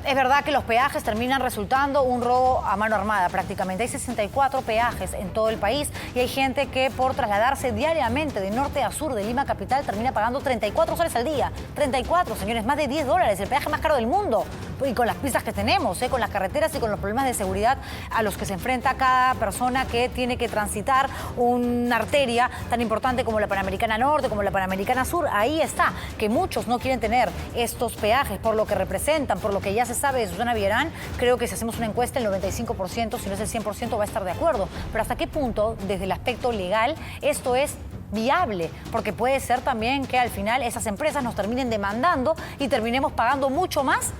es verdad que los peajes terminan resultando un robo a mano armada prácticamente. Hay 64 peajes en todo el país y hay gente que por trasladarse diariamente de norte a sur de Lima capital termina pagando 34 soles al día. 34, señores, más de $10, el peaje más caro del mundo. Y con las pistas que tenemos, con las carreteras y con los problemas de seguridad a los que se enfrenta cada persona que tiene que transitar una arteria tan importante como la Panamericana Norte, como la Panamericana Sur. Ahí está, que muchos no quieren tener estos peajes por lo que representan, por lo que ya se sabe de Susana Villarán. Creo que si hacemos una encuesta, el 95%, si no es el 100%, va a estar de acuerdo. Pero ¿hasta qué punto, desde el aspecto legal, esto es viable? Porque puede ser también que al final esas empresas nos terminen demandando y terminemos pagando mucho más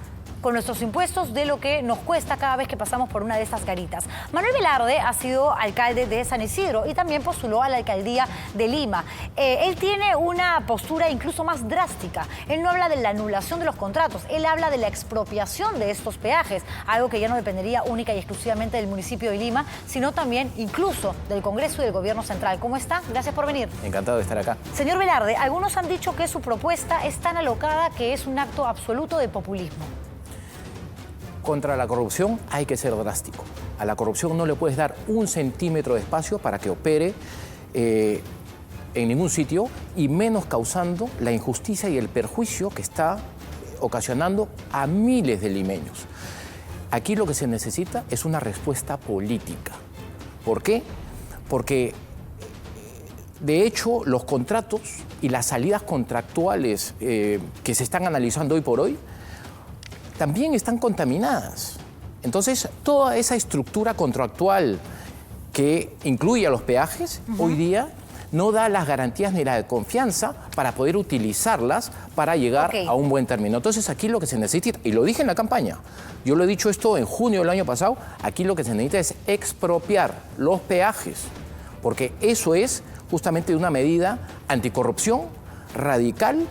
con nuestros impuestos de lo que nos cuesta cada vez que pasamos por una de estas garitas. Manuel Velarde ha sido alcalde de San Isidro y también postuló a la alcaldía de Lima. Él tiene una postura incluso más drástica. Él no habla de la anulación de los contratos, él habla de la expropiación de estos peajes, algo que ya no dependería única y exclusivamente del municipio de Lima, sino también incluso del Congreso y del Gobierno Central. ¿Cómo está? Gracias por venir. Encantado de estar acá. Señor Velarde, algunos han dicho que su propuesta es tan alocada que es un acto absoluto de populismo. Contra la corrupción hay que ser drástico. A la corrupción no le puedes dar un centímetro de espacio para que opere en ningún sitio, y menos causando la injusticia y el perjuicio que está ocasionando a miles de limeños. Aquí lo que se necesita es una respuesta política. ¿Por qué? Porque, de hecho, los contratos y las salidas contractuales que se están analizando hoy por hoy también están contaminadas. Entonces, toda esa estructura contractual que incluye a los peajes, hoy día no da las garantías ni la confianza para poder utilizarlas para llegar a un buen término. Entonces, aquí lo que se necesita, y lo dije en la campaña, yo lo he dicho esto en junio del año pasado, aquí lo que se necesita es expropiar los peajes, porque eso es justamente una medida anticorrupción radical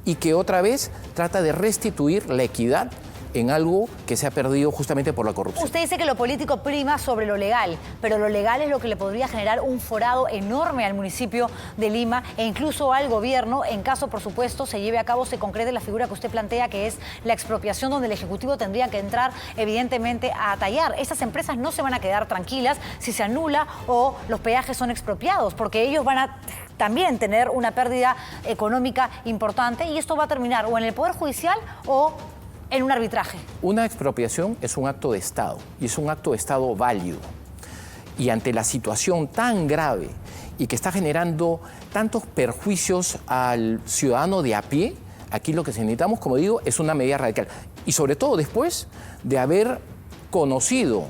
y que otra vez trata de restituir la equidad en algo que se ha perdido justamente por la corrupción. Usted dice que lo político prima sobre lo legal, pero lo legal es lo que le podría generar un forado enorme al municipio de Lima e incluso al gobierno, en caso, por supuesto, se lleve a cabo, se concrete la figura que usted plantea, que es la expropiación, donde el Ejecutivo tendría que entrar, evidentemente, a tallar. Esas empresas no se van a quedar tranquilas si se anula o los peajes son expropiados, porque ellos van a también tener una pérdida económica importante y esto va a terminar o en el Poder Judicial o en un arbitraje. Una expropiación es un acto de Estado y es un acto de Estado válido. Y ante la situación tan grave y que está generando tantos perjuicios al ciudadano de a pie, aquí lo que necesitamos, como digo, es una medida radical. Y sobre todo después de haber conocido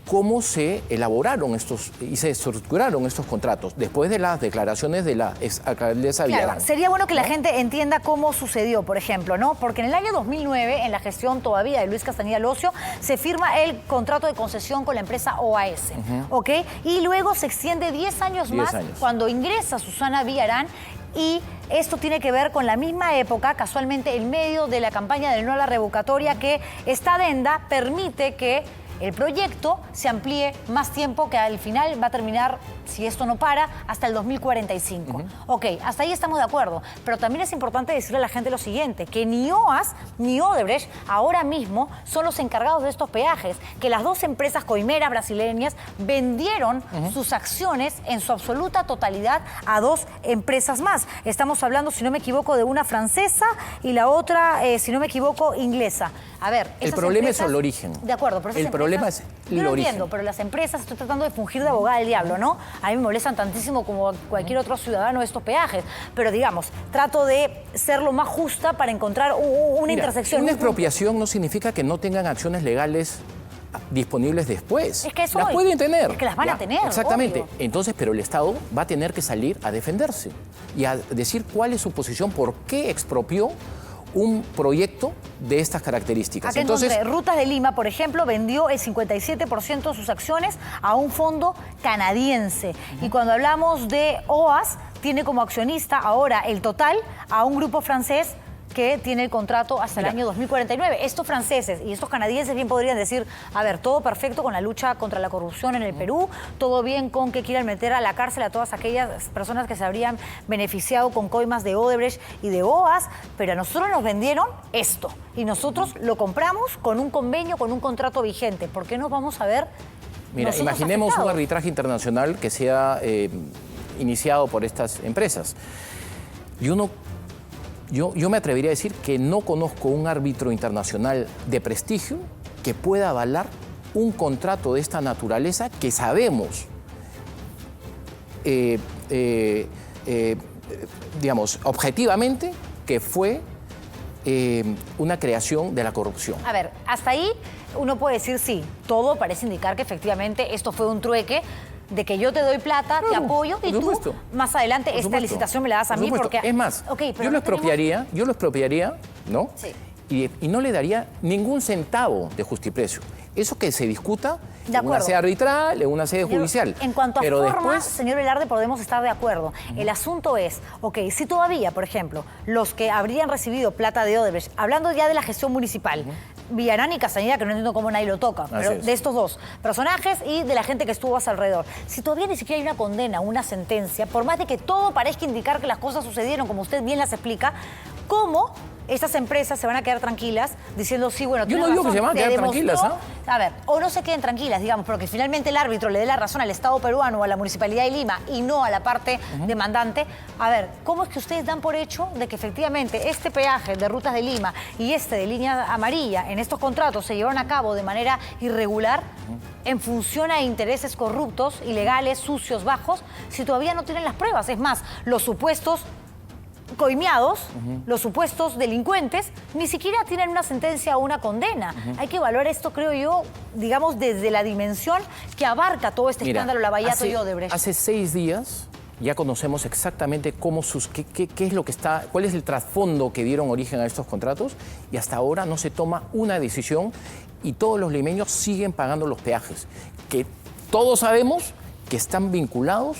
cómo se elaboraron estos y se estructuraron estos contratos, después de las declaraciones de la exalcaldesa Villarán. Claro, sería bueno que la gente entienda cómo sucedió, por ejemplo, ¿no? Porque en el año 2009, en la gestión todavía de Luis Castañeda Locio, se firma el contrato de concesión con la empresa OAS, ¿ok? Y luego se extiende 10 años más cuando ingresa Susana Villarán. Y esto tiene que ver con la misma época, casualmente en medio de la campaña de no a la revocatoria, que esta adenda permite que el proyecto se amplíe más tiempo, que al final va a terminar, si esto no para, hasta el 2045. Ok, hasta ahí estamos de acuerdo. Pero también es importante decirle a la gente lo siguiente, que ni OAS ni Odebrecht ahora mismo son los encargados de estos peajes, que las dos empresas coimeras brasileñas vendieron sus acciones en su absoluta totalidad a dos empresas más. Estamos hablando, si no me equivoco, de una francesa y la otra, si no me equivoco, inglesa. A ver, el problema es el origen. De acuerdo, pero el problema es el origen. Entiendo, pero las empresas, estoy tratando de fungir de abogada del diablo, ¿no? A mí me molestan tantísimo como cualquier otro ciudadano estos peajes, pero digamos, trato de ser lo más justa para encontrar una intersección. Una expropiación no significa que no tengan acciones legales disponibles después. Es que eso las pueden tener. Es que las van a tener. Exactamente. Obvio. Entonces, pero el Estado va a tener que salir a defenderse y a decir cuál es su posición, por qué expropió un proyecto de estas características. Acá entonces, Rutas de Lima, por ejemplo, vendió el 57% de sus acciones a un fondo canadiense. Y cuando hablamos de OAS, tiene como accionista ahora el Total a un grupo francés que tiene el contrato hasta el año 2049. Estos franceses y estos canadienses bien podrían decir, a ver, todo perfecto con la lucha contra la corrupción en el Perú, todo bien con que quieran meter a la cárcel a todas aquellas personas que se habrían beneficiado con coimas de Odebrecht y de OAS, pero a nosotros nos vendieron esto y nosotros lo compramos con un convenio, con un contrato vigente. ¿Por qué nos vamos a ver? Mira, imaginemos un arbitraje internacional que sea iniciado por estas empresas. Yo me atrevería a decir que no conozco un árbitro internacional de prestigio que pueda avalar un contrato de esta naturaleza que sabemos, digamos, objetivamente, que fue una creación de la corrupción. A ver, hasta ahí uno puede decir sí, todo parece indicar que efectivamente esto fue un trueque de que yo te doy plata, te apoyo y tú más adelante esta licitación me la das a mí porque... Es más, okay, pero yo lo expropiaría, ¿no? Sí. Y no le daría ningún centavo de justiprecio. Eso que se discuta en una sede arbitral, en una sede judicial. En cuanto a forma, señor Velarde, podemos estar de acuerdo. El asunto es, si todavía, por ejemplo, los que habrían recibido plata de Odebrecht, hablando ya de la gestión municipal, Villarán y Castañeda, que no entiendo cómo nadie lo toca, pero de estos dos personajes y de la gente que estuvo a su alrededor. Si todavía ni siquiera hay una condena, una sentencia, por más de que todo parezca indicar que las cosas sucedieron como usted bien las explica, ¿cómo estas empresas se van a quedar tranquilas diciendo, sí, bueno, yo no digo que se van a quedar tranquilas, ¿ah? A ver, o no se queden tranquilas, digamos, porque finalmente el árbitro le dé la razón al Estado peruano o a la Municipalidad de Lima y no a la parte demandante. A ver, ¿cómo es que ustedes dan por hecho de que efectivamente este peaje de Rutas de Lima y este de Línea Amarilla en estos contratos se llevaron a cabo de manera irregular en función a intereses corruptos, ilegales, sucios, bajos, si todavía no tienen las pruebas? Es más, los supuestos coimeados, los supuestos delincuentes, ni siquiera tienen una sentencia o una condena. Hay que evaluar esto, creo yo, digamos, desde la dimensión que abarca todo este escándalo Lavallato y Odebrecht. Hace 6 días ya conocemos exactamente qué es lo que está, cuál es el trasfondo que dieron origen a estos contratos y hasta ahora no se toma una decisión y todos los limeños siguen pagando los peajes, que todos sabemos que están vinculados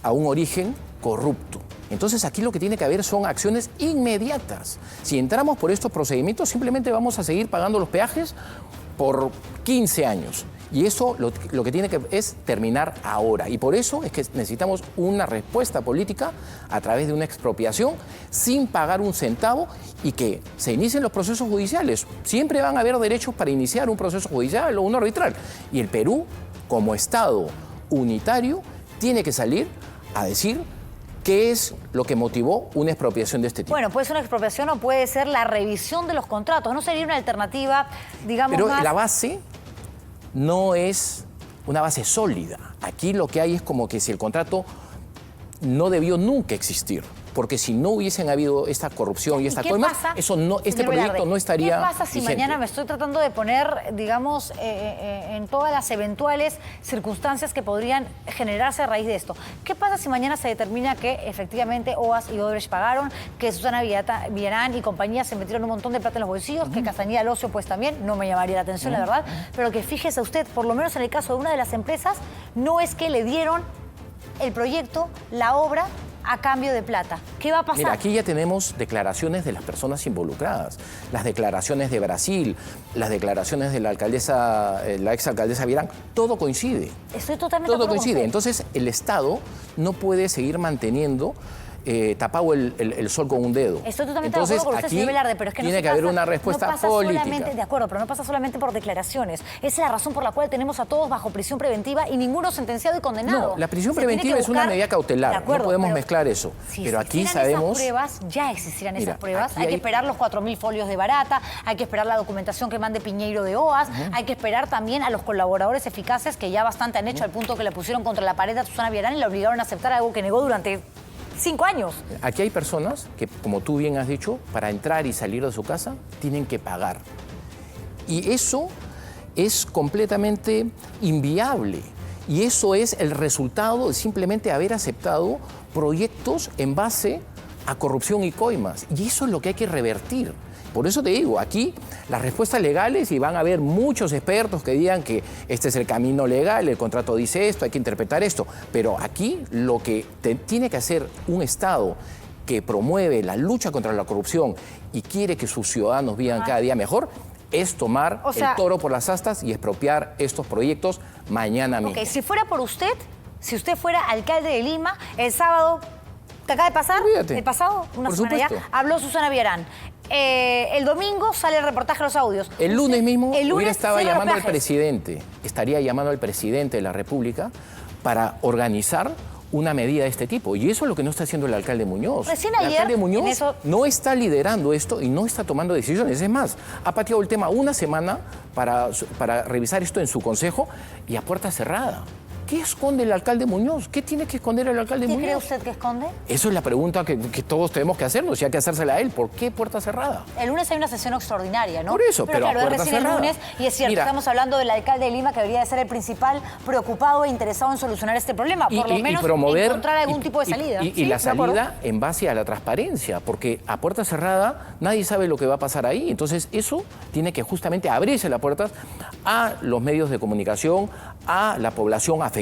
a un origen corrupto. Entonces aquí lo que tiene que haber son acciones inmediatas. Si entramos por estos procedimientos, simplemente vamos a seguir pagando los peajes por 15 años. Y eso lo que tiene que es terminar ahora. Y por eso es que necesitamos una respuesta política a través de una expropiación sin pagar un centavo y que se inicien los procesos judiciales. Siempre van a haber derechos para iniciar un proceso judicial o uno arbitral. Y el Perú, como Estado unitario, tiene que salir a decir ¿qué es lo que motivó una expropiación de este tipo? Bueno, puede ser una expropiación o puede ser la revisión de los contratos. ¿No sería una alternativa, digamos, pero la base no es una base sólida. Aquí lo que hay es como que si el contrato no debió nunca existir. Porque si no hubiesen habido esta corrupción y esta coima, este proyecto no estaría ¿Qué pasa si vigente? Mañana me estoy tratando de poner, digamos, en todas las eventuales circunstancias que podrían generarse a raíz de esto? ¿Qué pasa si mañana se determina que efectivamente OAS y Odebrecht pagaron, que Susana Villarán y compañía se metieron un montón de plata en los bolsillos, que Castañeda al ocio pues también? No me llamaría la atención, la verdad, pero que fíjese usted, por lo menos en el caso de una de las empresas, no es que le dieron el proyecto, la obra, a cambio de plata. ¿Qué va a pasar? Mira, aquí ya tenemos declaraciones de las personas involucradas. Las declaraciones de Brasil, las declaraciones de la alcaldesa, la exalcaldesa Villarán, todo coincide. Estoy totalmente de acuerdo con usted. Entonces, el Estado no puede seguir manteniendo tapado el sol con un dedo. Estoy totalmente de acuerdo con usted, señor Velarde, pero es que tiene que haber una respuesta política. De acuerdo, pero no pasa solamente por declaraciones. Esa es la razón por la cual tenemos a todos bajo prisión preventiva y ninguno sentenciado y condenado. No, la prisión preventiva es una medida cautelar. De acuerdo, no podemos mezclar eso. Pero aquí sabemos... Esas pruebas, ya existirán esas pruebas. Hay que esperar los 4.000 folios de Barata, hay que esperar la documentación que mande Piñeiro de OAS, hay que esperar también a los colaboradores eficaces que ya bastante han hecho al punto que le pusieron contra la pared a Susana Villarán y la obligaron a aceptar algo que negó durante 5 años. Aquí hay personas que, como tú bien has dicho, para entrar y salir de su casa tienen que pagar. Y eso es completamente inviable. Y eso es el resultado de simplemente haber aceptado proyectos en base a corrupción y coimas. Y eso es lo que hay que revertir. Por eso te digo, aquí las respuestas legales, y van a haber muchos expertos que digan que este es el camino legal, el contrato dice esto, hay que interpretar esto, pero aquí lo que tiene que hacer un Estado que promueve la lucha contra la corrupción y quiere que sus ciudadanos vivan cada día mejor, es tomar el toro por las astas y expropiar estos proyectos mañana mismo. Si fuera por usted, si usted fuera alcalde de Lima, el sábado que acaba de pasar, el pasado, una semana ya, habló Susana Villarán. El domingo sale el reportaje de los audios. El lunes mismo estaba llamando al presidente, estaría llamando al presidente de la República para organizar una medida de este tipo. Y eso es lo que no está haciendo el alcalde Muñoz. Recién el ayer, alcalde Muñoz no está liderando esto y no está tomando decisiones. Es más, ha pateado el tema una semana para revisar esto en su consejo y a puerta cerrada. ¿Qué esconde el alcalde Muñoz? ¿Qué tiene que esconder el alcalde Muñoz? ¿Qué cree usted que esconde? Eso es la pregunta que todos tenemos que hacernos y hay que hacérsela a él. ¿Por qué puerta cerrada? El lunes hay una sesión extraordinaria, ¿no? Por eso, pero claro, a puerta es recién cerrada. El lunes y es cierto, estamos hablando del alcalde de Lima que debería de ser el principal preocupado e interesado en solucionar este problema, por lo menos promover, encontrar algún tipo de salida. Y la salida en base a la transparencia, porque a puerta cerrada nadie sabe lo que va a pasar ahí. Entonces eso tiene que justamente abrirse las puertas a los medios de comunicación, a la población afectada,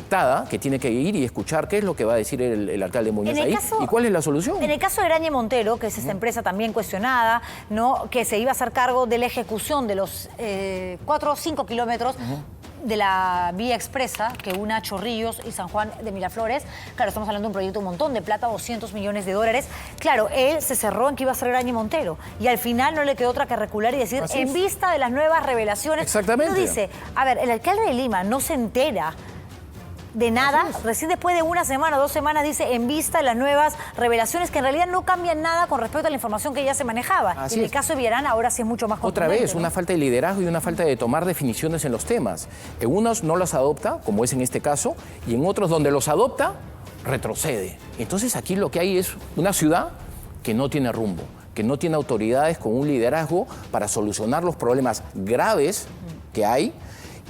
que tiene que ir y escuchar qué es lo que va a decir el alcalde Muñoz ahí y cuál es la solución. En el caso de Grañe Montero, que es esta empresa también cuestionada, ¿no?, que se iba a hacer cargo de la ejecución de los 4 o 5 kilómetros de la vía expresa que une a Chorrillos y San Juan de Miraflores. Claro, estamos hablando de un proyecto de un montón de plata, 200 millones de dólares. Claro, él se cerró en que iba a ser Grañe Montero y al final no le quedó otra que recular y decir, en vista de las nuevas revelaciones. Exactamente. Uno dice, a ver, el alcalde de Lima no se entera de nada, recién después de una semana o 2 semanas dice en vista de las nuevas revelaciones que en realidad no cambian nada con respecto a la información que ya se manejaba. En el caso de Villarán ahora sí es mucho más contundente. Otra vez, una falta de liderazgo y una falta de tomar definiciones en los temas. En unos no las adopta, como es en este caso, y en otros donde los adopta, retrocede. Entonces aquí lo que hay es una ciudad que no tiene rumbo, que no tiene autoridades con un liderazgo para solucionar los problemas graves que hay.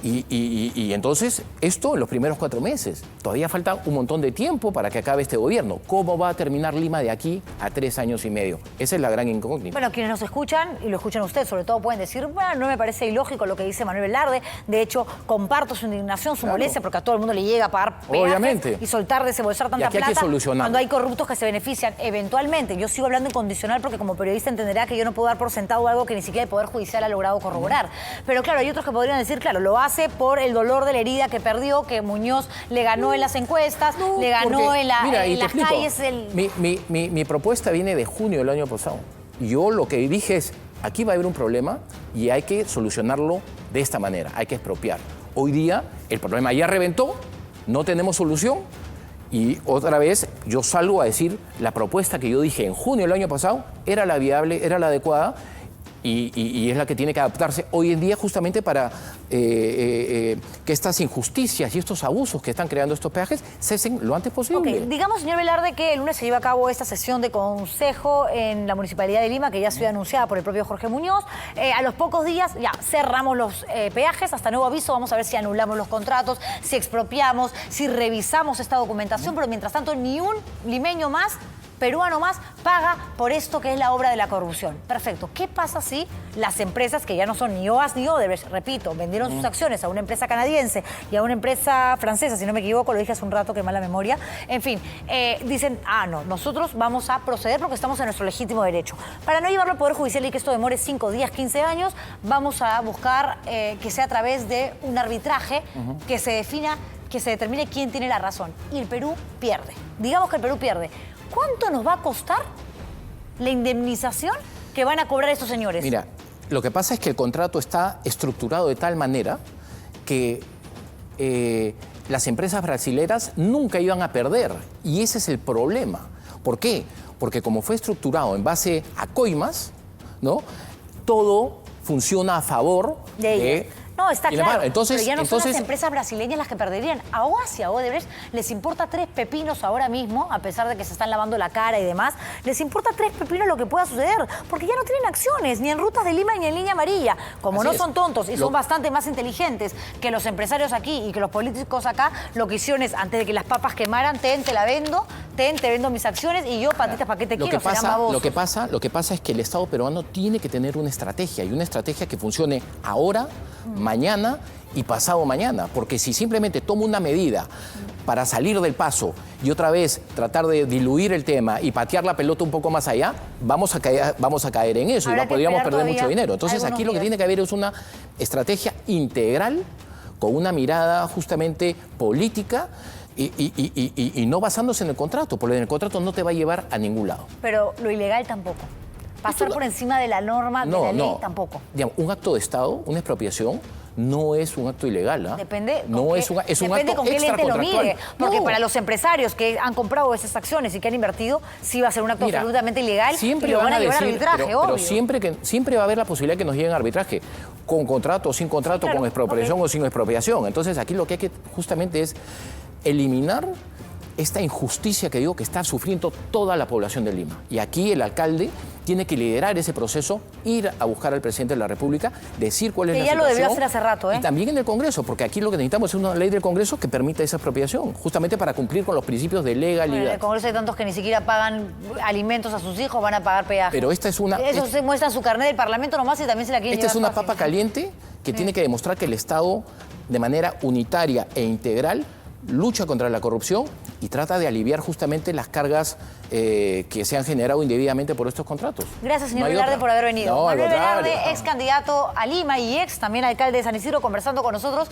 Y entonces, esto en los primeros 4 meses. Todavía falta un montón de tiempo para que acabe este gobierno. ¿Cómo va a terminar Lima de aquí a 3 años y medio? Esa es la gran incógnita. Bueno, quienes nos escuchan, y lo escuchan ustedes sobre todo, pueden decir, bueno, no me parece ilógico lo que dice Manuel Velarde. De hecho, comparto su indignación, su molestia, porque a todo el mundo le llega a pagar peajes y soltar, desembolsar tanta plata hay que solucionar. Cuando hay corruptos que se benefician eventualmente. Yo sigo hablando en condicional porque como periodista entenderá que yo no puedo dar por sentado algo que ni siquiera el Poder Judicial ha logrado corroborar. Pero claro, hay otros que podrían decir, claro, lo hace por el dolor de la herida que perdió, que Muñoz le ganó en las encuestas, le ganó en las calles. Mi propuesta viene de junio del año pasado. Yo lo que dije es, aquí va a haber un problema y hay que solucionarlo de esta manera, hay que expropiar. Hoy día el problema ya reventó, no tenemos solución y otra vez yo salgo a decir la propuesta que yo dije en junio del año pasado era la viable, era la adecuada. Y es la que tiene que adaptarse hoy en día justamente para que estas injusticias y estos abusos que están creando estos peajes cesen lo antes posible. Digamos, señor Velarde, que el lunes se lleva a cabo esta sesión de consejo en la Municipalidad de Lima, que ya ha sido anunciada por el propio Jorge Muñoz. A los pocos días ya cerramos los peajes, hasta nuevo aviso. Vamos a ver si anulamos los contratos, si expropiamos, si revisamos esta documentación, pero mientras tanto ni un limeño más, peruano más, paga por esto que es la obra de la corrupción. Perfecto. ¿Qué pasa si las empresas, que ya no son ni OAS ni Odebrecht, repito, vendieron sus acciones a una empresa canadiense y a una empresa francesa, si no me equivoco, lo dije hace un rato, que mala memoria, en fin, dicen, no, nosotros vamos a proceder porque estamos en nuestro legítimo derecho. Para no llevarlo al Poder Judicial y que esto demore 5 días, 15 años, vamos a buscar que sea a través de un arbitraje que se defina, que se determine quién tiene la razón. Y el Perú pierde. Digamos que el Perú pierde. ¿Cuánto nos va a costar la indemnización que van a cobrar estos señores? Mira, lo que pasa es que el contrato está estructurado de tal manera que las empresas brasileras nunca iban a perder. Y ese es el problema. ¿Por qué? Porque como fue estructurado en base a coimas, ¿no?, todo funciona a favor de... No, está claro, entonces, pero ya no son las empresas brasileñas las que perderían. A OAS y a Odebrecht les importa 3 pepinos ahora mismo, a pesar de que se están lavando la cara y demás, les importa 3 pepinos lo que pueda suceder, porque ya no tienen acciones, ni en Rutas de Lima ni en Línea Amarilla. Como no son tontos y son bastante más inteligentes que los empresarios aquí y que los políticos acá, lo que hicieron es, antes de que las papas quemaran, te la vendo, te vendo mis acciones y yo, patitas, ¿para qué te quiero? Lo que pasa es que el Estado peruano tiene que tener una estrategia, y una estrategia que funcione ahora, mañana y pasado mañana, porque si simplemente tomo una medida para salir del paso y otra vez tratar de diluir el tema y patear la pelota un poco más allá, vamos a caer en eso y podríamos perder mucho dinero. Entonces aquí lo que tiene que haber es una estrategia integral con una mirada justamente política y no basándose en el contrato, porque en el contrato no te va a llevar a ningún lado. Pero lo ilegal tampoco. Pasar por encima de la norma, de la ley, tampoco. Digamos, un acto de Estado, una expropiación, no es un acto ilegal. Depende depende con qué lente lo mire. Porque para los empresarios que han comprado esas acciones y que han invertido, sí va a ser un acto absolutamente ilegal y lo van a llevar a arbitraje, pero siempre va a haber la posibilidad que nos lleguen a arbitraje, con contrato o sin contrato, claro, con expropiación o sin expropiación. Entonces aquí lo que hay que justamente es eliminar esta injusticia que digo que está sufriendo toda la población de Lima. Y aquí el alcalde tiene que liderar ese proceso, ir a buscar al presidente de la República, decir cuál es la situación. Que ya lo debió hacer hace rato, ¿eh? Y también en el Congreso, porque aquí lo que necesitamos es una ley del Congreso que permita esa expropiación, justamente para cumplir con los principios de legalidad. Bueno, en el Congreso hay tantos que ni siquiera pagan alimentos a sus hijos, van a pagar peaje. Pero esta es una... Eso se muestra su carnet del Parlamento nomás y también se la quieren llevar. Esta es una papa caliente que tiene que demostrar que el Estado, de manera unitaria e integral, lucha contra la corrupción y trata de aliviar justamente las cargas que se han generado indebidamente por estos contratos. Gracias, señor Velarde, por haber venido. No, Manuel Velarde, ex candidato a Lima y ex también alcalde de San Isidro, conversando con nosotros.